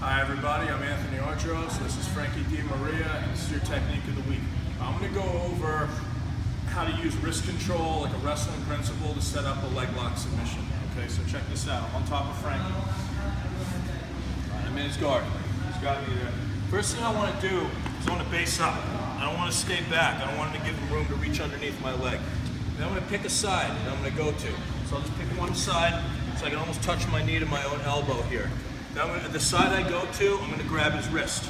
Hi everybody, I'm Anthony Argyros. This is Frankie Di Maria, and this is your technique of the week. I'm going to go over how to use wrist control, like a wrestling principle, to set up a leg lock submission. Okay, so check this out. I'm on top of Frankie. I'm in his guard. He's got me there. First thing I want to do is I want to base up. I don't want to stay back. I don't want him to give him room to reach underneath my leg. Then I'm going to pick a side that I'm going to go to. So I'll just pick one side so I can almost touch my knee to my own elbow here. Then the side I go to, I'm going to grab his wrist,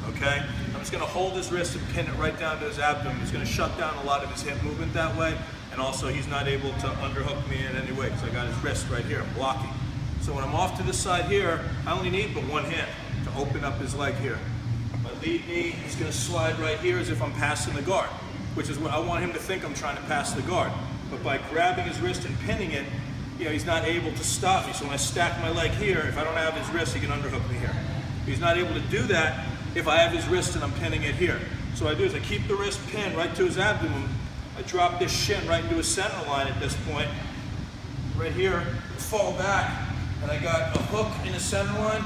okay? I'm just going to hold his wrist and pin it right down to his abdomen. It's going to shut down a lot of his hip movement that way, and also he's not able to underhook me in any way because I got his wrist right here, I'm blocking. So when I'm off to this side here, I only need but one hand to open up his leg here. My lead knee is going to slide right here as if I'm passing the guard, which is what I want him to think I'm trying to pass the guard. But by grabbing his wrist and pinning it, he's not able to stop me. So when I stack my leg here, if I don't have his wrist, he can underhook me here. He's not able to do that if I have his wrist and I'm pinning it here. So what I do is I keep the wrist pinned right to his abdomen. I drop this shin right into his center line at this point. Right here, fall back, and I got a hook in the center line.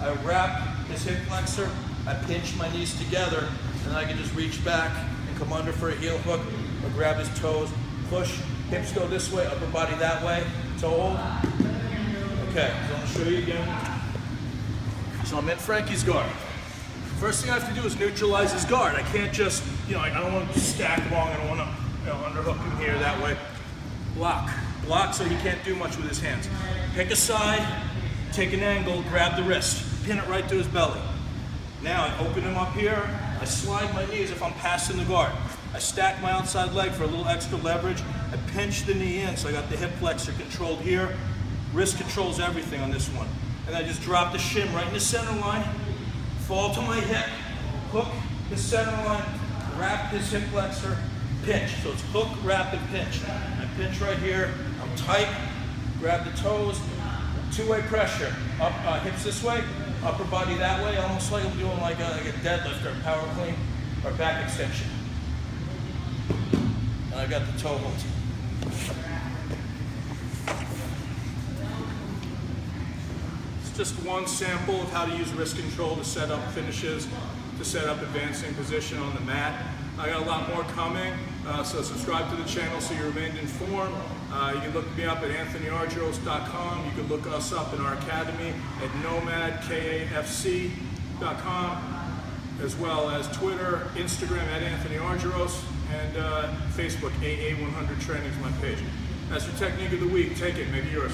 I wrap his hip flexor, I pinch my knees together, and I can just reach back and come under for a heel hook, or grab his toes, push, hips go this way, upper body that way. Toehold. Okay, so I'm going to show you again. So I'm in Frankie's guard. First thing I have to do is neutralize his guard. I can't just, I don't want to stack long. I don't want to, underhook him here that way. Block. Block so he can't do much with his hands. Pick a side, take an angle, grab the wrist, pin it right to his belly. Now I open him up here. I slide my knee as if I'm passing the guard. I stack my outside leg for a little extra leverage. I pinch the knee in, so I got the hip flexor controlled here. Wrist controls everything on this one. And I just drop the shin right in the center line, fall to my hip, hook the center line, wrap his hip flexor, pinch. So it's hook, wrap, and pinch. I pinch right here, I'm tight, grab the toes, two-way pressure. Up, hips this way, upper body that way, almost like I'm doing like a deadlift or a power clean or back extension. And I got the toe hold. It's just one sample of how to use wrist control to set up finishes, to set up advancing position on the mat. I got a lot more coming, so subscribe to the channel so you remain informed. You can look me up at anthonyargyros.com. You can look us up in our academy at nomadkafc.com, as well as Twitter, Instagram at Anthony Argyros, and Facebook, AA100 Training is my page. That's your technique of the week. Take it, make it yours.